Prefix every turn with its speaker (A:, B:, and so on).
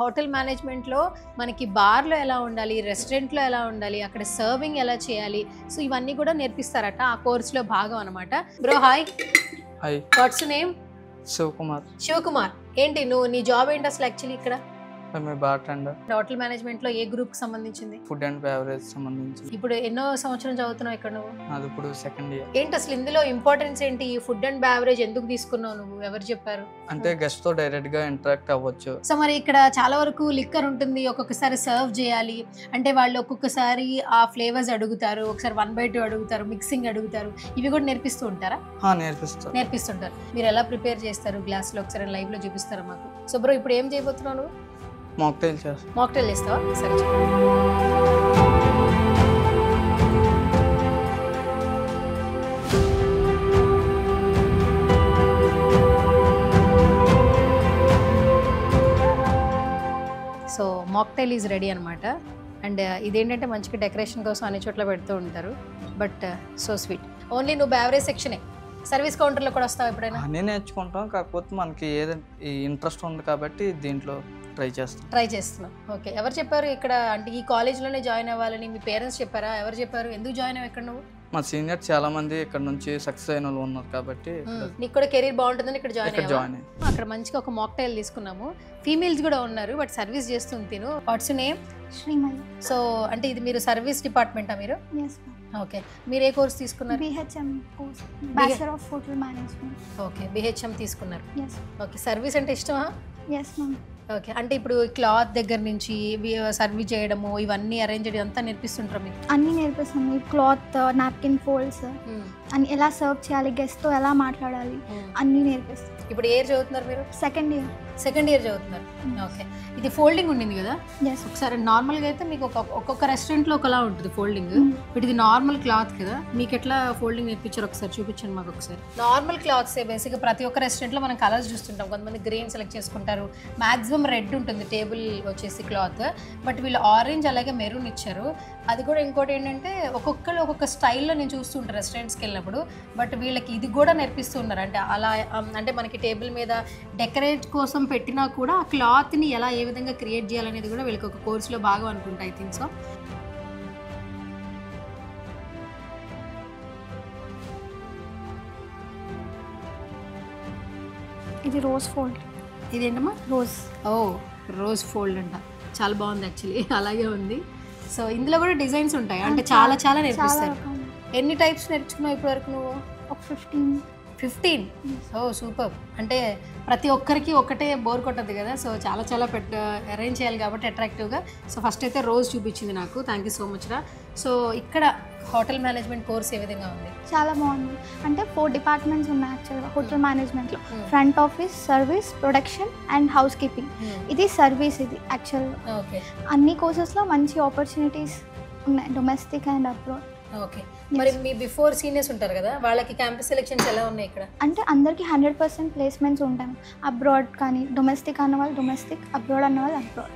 A: Hotel మేనేజ్మెంట్లో మనకి బార్లో ఎలా ఉండాలి, రెస్టారెంట్లో ఎలా ఉండాలి, అక్కడ సర్వింగ్ ఎలా చేయాలి, సో ఇవన్నీ కూడా నేర్పిస్తారట. ఆ కోర్సులో భాగం అనమాట. Bro hi.
B: Hi.
A: What's name?
B: Shivakumar.
A: Shivakumar. ఏంటి నీ జాబ్ ఏంటి అసలు యాక్చువల్లీ ఇక్కడ?
B: బార్టెండర్.
A: హోటల్ మేనేజ్మెంట్లో ఏ గ్రూప్కి సంబంధించింది?
B: ఫుడ్ అండ్ బెవరేజ్ సంబంధించి.
A: ఇప్పుడు ఎన్నో సంవత్సరం చదువుతున్నావు ఇక్కడ నువ్వు?
B: అది ఇప్పుడు సెకండ్ ఇయర్.
A: ఏంటి అసలు ఇందులో ఇంపార్టెన్స్ ఏంటి? ఈ ఫుడ్ అండ్ బెవరేజ్ ఎందుకు తీసుకున్నావు నువ్వు? ఎవరు చెప్పారు?
B: అంటే గెస్ట్ తో డైరెక్ట్ గా ఇంటరాక్ట్ అవ్వచ్చు.
A: సో మరి ఇక్కడ చాలా వరకు లిక్కర్ ఉంటుంది, ఒక్కొక్కసారి సర్వ్ చేయాలి అంటే వాళ్ళు ఒక్కొక్కసారి ఆ ఫ్లేవర్స్ అడుగుతారు, ఒకసారి 1/2 అడుగుతారు, మిక్సింగ్ అడుగుతారు. ఇవి కూడా నేర్పిస్తూ ఉంటారా? నేర్పిస్తుంటారు. మీరు ఎలా ప్రిపేర్ చేస్తారు గ్లాస్ లో? ఒకసారి లైవ్ లో చూపిస్తారా మాకు? సో బ్రో ఇప్పుడు ఏం చేయబోతున్నావు నువ్వు?
B: మాక్టైల్ చేస్తా.
A: మాక్టైల్ చేస్తావా? సరే. సో మాక్టైల్ ఈజ్ రెడీ అనమాట. అండ్ ఇదేంటంటే మంచిగా డెకరేషన్ కోసం అన్ని చోట్ల పెడుతూ ఉంటారు. But so sweet. ఓన్లీ నువ్వు బెవరేజ్ సెక్షనే, సర్వీస్ కౌంటర్లో కూడా వస్తావు ఎప్పుడైనా?
B: అన్నీ నేర్చుకుంటాం, కాకపోతే మనకి ఏదంటే ఇంట్రెస్ట్ ఉంది కాబట్టి దీంట్లో ట్రై చేస్తున్నాం. ఓకే. ఎవరు చెప్పారు ఇక్కడ అంటే ఈ కాలేజ్లోనే జాయిన్ అవ్వాలని? మీ పేరెంట్స్ చెప్పారా? ఎవరు చెప్పారు? ఎందుకు జాయిన్ అవ్వ ఇక్కడ నువ్వు? మా సీనియర్ చాలా మంది ఇక్కడ నుంచి సక్సెస్ అయిన వాళ్ళు ఉన్నారు కాబట్టి
A: నీకు కూడా కెరీర్ బాగుంటుందని ఇక్కడ జాయిన్
B: అయ్యాను.
A: అక్కడ మంచిగా ఒక మాక్టైల్ తీసుకున్నాము. ఫీమేల్స్ కూడా ఉన్నారు బట్ సర్వీస్ చేస్తుంది తిను. What's name?
C: శ్రీమతి.
A: సో అంటే ఇది మీరు సర్వీస్ డిపార్ట్మెంటా మీరు?
C: yes ma'am.
A: ఓకే. మీరు ఏ కోర్స్ తీసుకున్నారు?
C: BHM course, bachelor of hotel management.
A: Okay, BHM తీసుకున్నారు.
C: yes.
A: ఓకే. సర్వీస్ అంటే ఇష్టమా?
C: yes ma'am.
A: ఓకే. అంటే ఇప్పుడు క్లాత్ దగ్గర నుంచి సర్వీస్ చేయడము ఇవన్నీ అరేంజ్ చేయడం అంతా నేర్పిస్తుంటారు మీకు?
C: అన్నీ నేర్పిస్తాం. క్లాత్, నాప్కిన్ ఫోల్డ్స్ అని ఎలా సర్వ్ చేయాలి, గెస్ట్తో ఎలా మాట్లాడాలి అన్నీ నేర్పిస్తాం.
A: ఇప్పుడు ఏ ఇయర్ చదువుతున్నారు మీరు?
C: Second year.
A: సెకండ్ ఇయర్ చదువుతున్నారు. ఓకే. ఇది ఫోల్డింగ్ ఉండింది కదా?
C: yes.
A: ఒకసారి నార్మల్గా అయితే మీకు ఒక్కొక్క రెస్టారెంట్లో ఒకలా ఉంటుంది ఫోల్డింగ్. బట్ ఇది నార్మల్ క్లాత్ కదా, మీకు ఎట్లా ఫోల్డింగ్ నేర్పించారు ఒకసారి చూపించండి మాకు ఒకసారి. నార్మల్ క్లాత్స్ బేసిక్గా ప్రతి ఒక్క రెస్టారెంట్లో మనం కలర్స్ చూస్తుంటాం. కొంతమంది గ్రీన్ సెలెక్ట్ చేసుకుంటారు, మ్యాక్సిమం రెడ్ ఉంటుంది టేబుల్ వచ్చేసి క్లాత్. బట్ వీళ్ళు ఆరెంజ్ అలాగే మెరూన్ ఇచ్చారు. అది కూడా ఇంకోటి ఏంటంటే ఒక్కొక్కరు ఒక్కొక్క స్టైల్లో నేను చూస్తుంటాను రెస్టారెంట్స్కి వెళ్ళినప్పుడు. బట్ వీళ్ళకి ఇది కూడా నేర్పిస్తున్నారు. అంటే అలా అంటే మనకి టేబుల్ మీద డెకరేట్ కోసం పెట్టినా కూడా ఆ క్లాత్ని ఎలా ఏ విధంగా క్రియేట్ చేయాలనేది కూడా వీళ్ళకి ఒక కోర్సులో భాగం అనుకుంటా, ఐ థింక్ సో.
C: ఇది రోజ్ ఫోల్డ్.
A: ఇదేంటమ్మా?
C: రోజ్.
A: ఓ, రోజ్ ఫోల్డ్ అంట. చాలా బాగుంది యాక్చువల్లీ, అలాగే ఉంది. సో ఇందులో కూడా డిజైన్స్ ఉంటాయి అంటే చాలా చాలా నేర్పిస్తారు. ఎన్ని టైప్స్ నేర్చుకున్నావు ఇప్పటి వరకు నువ్వు?
C: ఒక 15.
A: ఓ సూపర్. అంటే ప్రతి ఒక్కరికి ఒకటే బోర్ కొట్టద్దు కదా, సో చాలా చాలా అరేంజ్ చేయాలి కాబట్టి అట్రాక్టివ్గా. సో ఫస్ట్ అయితే రోజ్ చూపించింది నాకు. థ్యాంక్ యూ సో మచ్ రా. సో ఇక్కడ హోటల్ మేనేజ్మెంట్ కోర్స్ ఏ విధంగా ఉంది?
C: చాలా బాగుంది. అంటే 4 డిపార్ట్మెంట్స్ ఉన్నాయి యాక్చువల్గా హోటల్ మేనేజ్మెంట్లో. Front office, service, production and house keeping. ఇది సర్వీస్. ఇది యాక్చువల్గా
A: ఓకే.
C: అన్ని కోర్సెస్లో మంచి ఆపర్చునిటీస్ ఉన్నాయి, డొమెస్టిక్ అండ్ అబ్రాడ్.
A: ఓకే. మరి మీ బిఫోర్ సీనియర్స్ ఉంటారు కదా, వాళ్ళకి క్యాంపస్ సెలెక్షన్స్ ఎలా ఉన్నాయి ఇక్కడ?
C: అంటే అందరికీ 100% ప్లేస్మెంట్స్ ఉంటాయి. అబ్రాడ్ కానీ డొమెస్టిక్ అన్న వాళ్ళు డొమెస్టిక్, అబ్రాడ్ అన్న వాళ్ళు అబ్రాడ్.